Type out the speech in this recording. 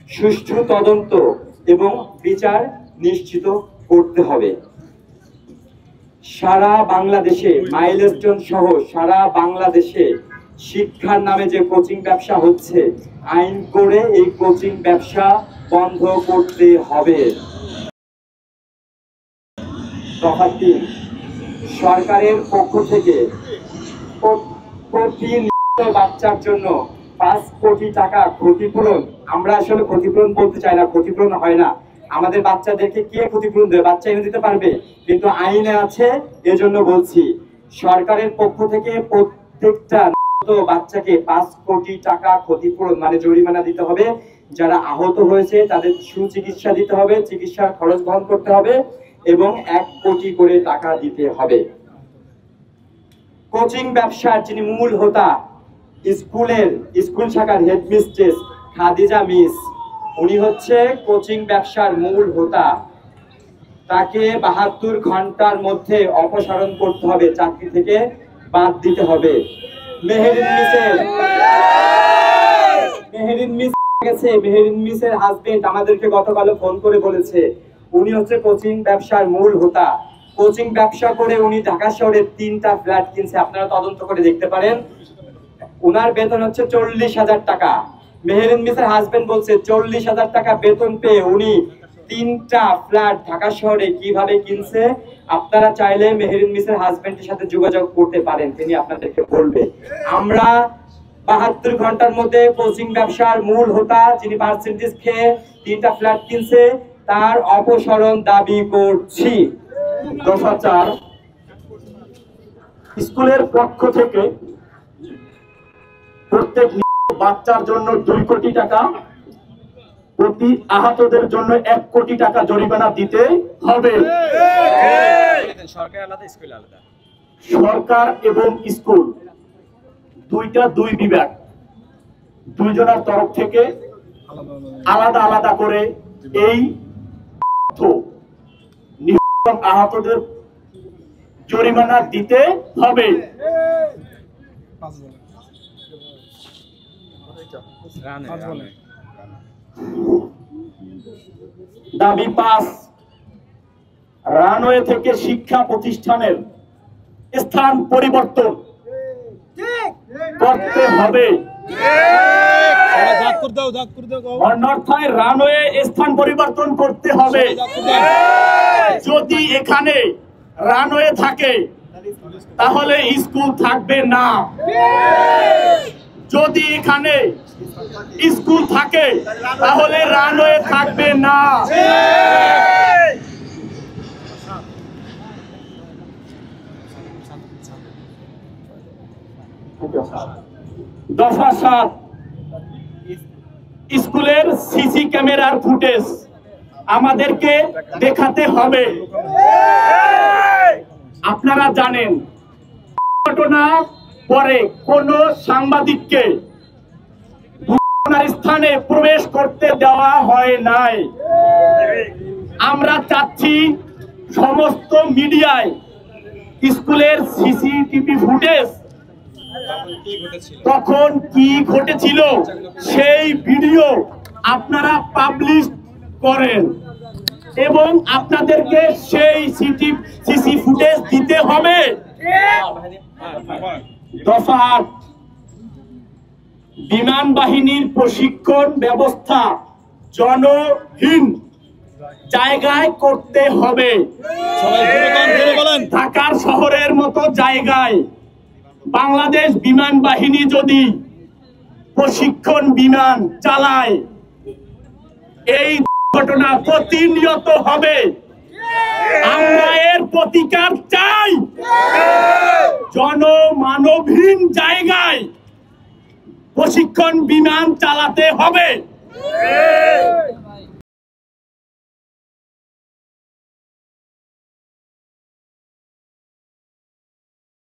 সুষ্ঠু তদন্ত এবং বিচার নিশ্চিত করতে হবে। সারা বাংলাদেশে মাইলস্টোন সহ সারা বাংলাদেশে শিক্ষার নামে যে কোচিং ব্যবসা হচ্ছে, আইন করে এই কোচিং ব্যবসা বন্ধ করতে হবে। দফা ৩, সরকারের পক্ষ থেকে প্রতি বাচ্চার জন্য 5 কোটি টাকা ক্ষতিপূরণ। আমরা আসলে ক্ষতিপূরণ বলতে চাই না, ক্ষতিপূরণ হয় না। আমাদের বাচ্চাদেরকে কে ক্ষতিপূরণ দেবে? বাচ্চা এনে দিতে পারবে, কিন্তু আইনে আছে, এজন্য বলছি সরকারের পক্ষ থেকে প্রত্যেকটা বাচ্চাকে 5 কোটি টাকা ক্ষতিপূরণ মানে জরিমানা দিতে হবে। যারা আহত হয়েছে তাদের সুচিকিৎসা দিতে হবে, চিকিৎসার খরচ বহন করতে হবে এবং 1 কোটি করে টাকা দিতে হবে। কোচিং ব্যবসার যিনি মূল হোতা, স্কুল শাখার হেডমিস্ট্রেস খাদিজা মিস, উনি হচ্ছে কোচিং ব্যবসার মূল হোতা। তাকে 72 ঘন্টার মধ্যে অপসারণ করতে হবে, চাকরি থেকে বাদ দিতে হবে। মেহেরিন মিসের হাজবেন্ড আমাদেরকে গতকাল ফোন করে বলেছে উনি হচ্ছে কোচিং ব্যবসার মূল হোতা। কোচিং ব্যবসা করে উনি ঢাকা শহরে 3টা ফ্ল্যাট কিনছে, আপনারা তদন্ত করে দেখতে পারেন। উনার বেতন হচ্ছে 40,000 টাকা। মেহেরিন মিসের হাজবেন্ড বলছে 40,000 টাকা বেতন পেয়ে উনি 3টা ফ্ল্যাট ঢাকা শহরে কিভাবে কিনছে। আপনারা চাইলে মেহেরিন মিসের হাজবেন্ডের সাথে যোগাযোগ করতে পারেন, তিনি আপনাদেরকে বলবে। আমরা 72 ঘন্টার মধ্যে কোচিং ব্যবসার মূল হোতা যিনি পার্সেন্টেজ খেয়ে 3টা ফ্ল্যাট কিনছে তার অপসারণ দাবি করছি। দফা 4, স্কুলের পক্ষ থেকে প্রত্যেক বাচ্চার জন্য 2 কোটি টাকা, প্রতি আহতদের জন্য 1 কোটি টাকা জরিমানা দিতে হবে। সরকার এবং স্কুল দুই বিভাগ, দুইজনের তরফ থেকে আলাদা আলাদা করে এই আহতদের জরিমানা দিতে হবে। দাবি 5, রানওয়ে থেকে শিক্ষা প্রতিষ্ঠানের স্থান পরিবর্তন করতে হবে। অন্যথায় রানওয়ে স্থান পরিবর্তন করতে হবে। যদি এখানে রানওয়ে থাকে তাহলে স্কুল থাকবে না। যদি এখানে স্কুল থাকে তাহলে রানওয়ে থাকবে না। দফা 7, স্কুলের সিসি ক্যামেরার ফুটেজ আমাদেরকে দেখাতে হবে। আপনারা জানেন ঘটনা পরে কোন সাংবাদিককে ঘটনার স্থানে প্রবেশ করতে দেওয়া হয় নাই। আমরা চাচ্ছি সমস্ত মিডিয়ায় স্কুলের সিসিটিভি ফুটেজ তখন কি ঘটেছিল সেই ভিডিও আপনারা পাবলিশ করেন এবং আপনাদেরকে সেই সিসি ফুটেজ দিতে হবে। দফা 8, বিমান বাহিনীর প্রশিক্ষণ ব্যবস্থা জনহীন জায়গায় করতে হবে। ঢাকার শহরের মতো জায়গায় বাংলাদেশ বিমান বাহিনী যদি প্রশিক্ষণ বিমান চালায়, এই ঘটনা প্রতিনিয়ত হবে। আমরা এর প্রতিকার চাই। জনমানবহীন জায়গায় প্রশিক্ষণ বিমান চালাতে হবে।